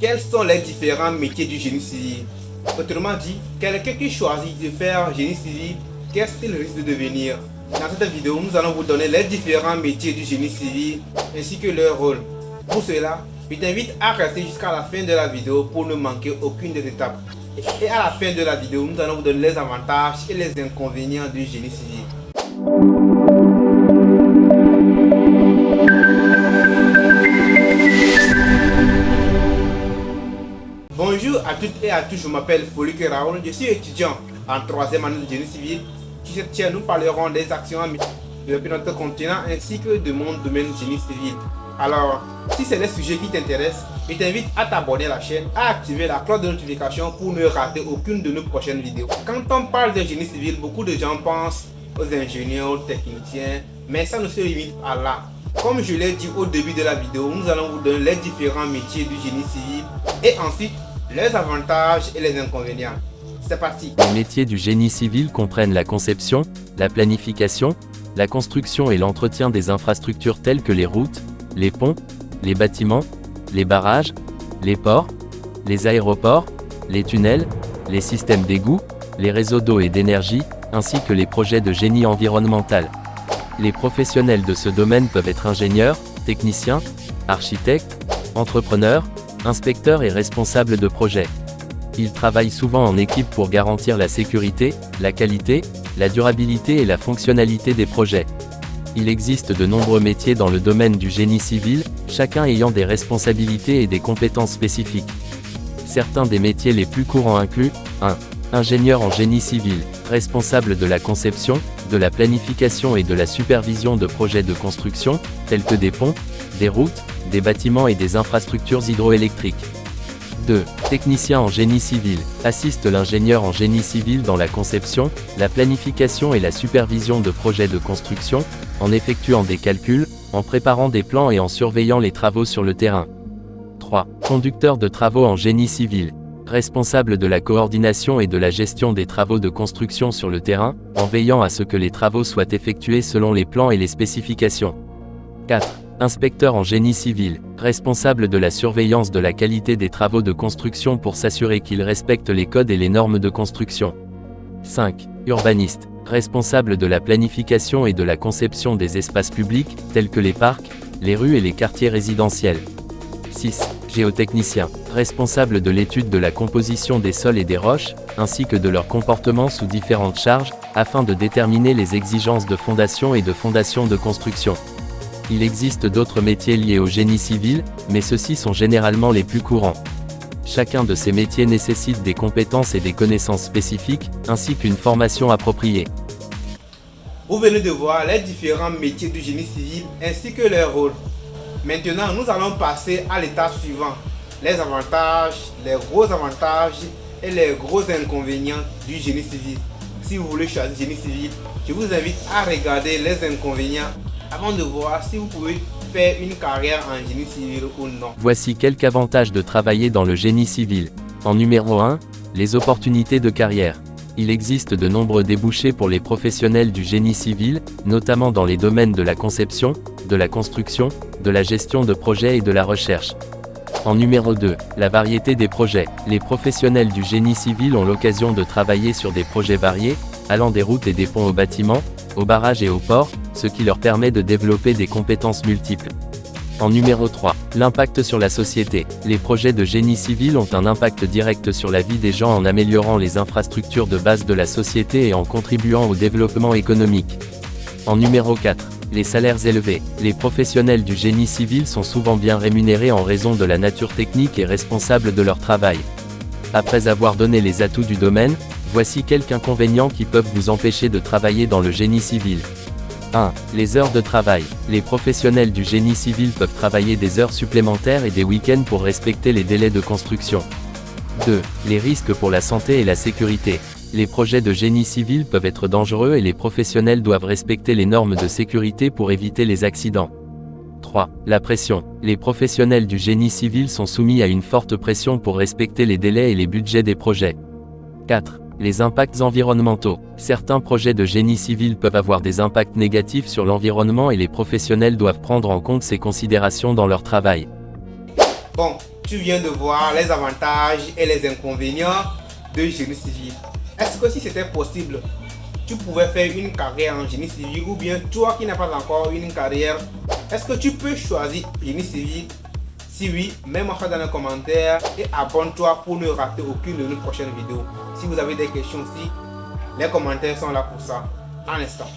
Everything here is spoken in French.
Quels sont les différents métiers du génie civil? Autrement dit, quelqu'un qui choisit de faire génie civil, qu'est-ce qu'il risque de devenir? Dans cette vidéo, nous allons vous donner les différents métiers du génie civil ainsi que leur rôle. Pour cela, je t'invite à rester jusqu'à la fin de la vidéo pour ne manquer aucune des étapes. Et à la fin de la vidéo, nous allons vous donner les avantages et les inconvénients du génie civil. Bonjour à toutes et à tous, je m'appelle Folique Raoul, je suis étudiant en 3e année de génie civil. Sur cette chaîne, nous parlerons des actions de notre continent ainsi que de mon domaine génie civil. Alors, si c'est les sujets qui t'intéressent, je t'invite à t'abonner à la chaîne, à activer la cloche de notification pour ne rater aucune de nos prochaines vidéos. Quand on parle de génie civil, beaucoup de gens pensent aux ingénieurs, aux techniciens, mais ça ne se limite à là. Comme je l'ai dit au début de la vidéo, nous allons vous donner les différents métiers du génie civil et ensuite les avantages et les inconvénients. C'est parti. Les métiers du génie civil comprennent la conception, la planification, la construction et l'entretien des infrastructures telles que les routes, les ponts, les bâtiments, les barrages, les ports, les aéroports, les tunnels, les systèmes d'égouts, les réseaux d'eau et d'énergie, ainsi que les projets de génie environnemental. Les professionnels de ce domaine peuvent être ingénieurs, techniciens, architectes, entrepreneurs, inspecteurs et responsables de projets. Ils travaillent souvent en équipe pour garantir la sécurité, la qualité, la durabilité et la fonctionnalité des projets. Il existe de nombreux métiers dans le domaine du génie civil, chacun ayant des responsabilités et des compétences spécifiques. Certains des métiers les plus courants incluent 1. Ingénieur en génie civil, responsable de la conception, de la planification et de la supervision de projets de construction, tels que des ponts, des routes, des bâtiments et des infrastructures hydroélectriques. 2. Technicien en génie civil, assiste l'ingénieur en génie civil dans la conception, la planification et la supervision de projets de construction, en effectuant des calculs, en préparant des plans et en surveillant les travaux sur le terrain. 3. Conducteur de travaux en génie civil, responsable de la coordination et de la gestion des travaux de construction sur le terrain, en veillant à ce que les travaux soient effectués selon les plans et les spécifications. 4. Inspecteur en génie civil, responsable de la surveillance de la qualité des travaux de construction pour s'assurer qu'ils respectent les codes et les normes de construction. 5. Urbaniste, responsable de la planification et de la conception des espaces publics, tels que les parcs, les rues et les quartiers résidentiels. 6. Géotechnicien, responsable de l'étude de la composition des sols et des roches, ainsi que de leur comportement sous différentes charges, afin de déterminer les exigences de fondation et de fondation de construction. Il existe d'autres métiers liés au génie civil, mais ceux-ci sont généralement les plus courants. Chacun de ces métiers nécessite des compétences et des connaissances spécifiques, ainsi qu'une formation appropriée. Vous venez de voir les différents métiers du génie civil ainsi que leur rôle. Maintenant, nous allons passer à l'étape suivante. Les avantages, les gros avantages et les gros inconvénients du génie civil. Si vous voulez choisir génie civil, je vous invite à regarder les inconvénients avant de voir si vous pouvez faire une carrière en génie civil ou non. Voici quelques avantages de travailler dans le génie civil. En numéro 1, les opportunités de carrière. Il existe de nombreux débouchés pour les professionnels du génie civil, notamment dans les domaines de la conception, de la construction, de la gestion de projets et de la recherche. En numéro 2, la variété des projets. Les professionnels du génie civil ont l'occasion de travailler sur des projets variés, allant des routes et des ponts aux bâtiments, aux barrages et aux ports, ce qui leur permet de développer des compétences multiples. En numéro 3, l'impact sur la société. Les projets de génie civil ont un impact direct sur la vie des gens en améliorant les infrastructures de base de la société et en contribuant au développement économique. En numéro 4, les salaires élevés. Les professionnels du génie civil sont souvent bien rémunérés en raison de la nature technique et responsable de leur travail. Après avoir donné les atouts du domaine, voici quelques inconvénients qui peuvent vous empêcher de travailler dans le génie civil. 1. Les heures de travail. Les professionnels du génie civil peuvent travailler des heures supplémentaires et des week-ends pour respecter les délais de construction. 2. Les risques pour la santé et la sécurité. Les projets de génie civil peuvent être dangereux et les professionnels doivent respecter les normes de sécurité pour éviter les accidents. 3. La pression. Les professionnels du génie civil sont soumis à une forte pression pour respecter les délais et les budgets des projets. 4. Les impacts environnementaux. Certains projets de génie civil peuvent avoir des impacts négatifs sur l'environnement et les professionnels doivent prendre en compte ces considérations dans leur travail. Bon, tu viens de voir les avantages et les inconvénients de génie civil. Est-ce que si c'était possible, tu pouvais faire une carrière en génie civil, ou bien toi qui n'as pas encore une carrière, est-ce que tu peux choisir génie civil? Si oui, mets-moi ça dans les commentaires et abonne-toi pour ne rater aucune de nos prochaines vidéos. Si vous avez des questions aussi, les commentaires sont là pour ça. En instant.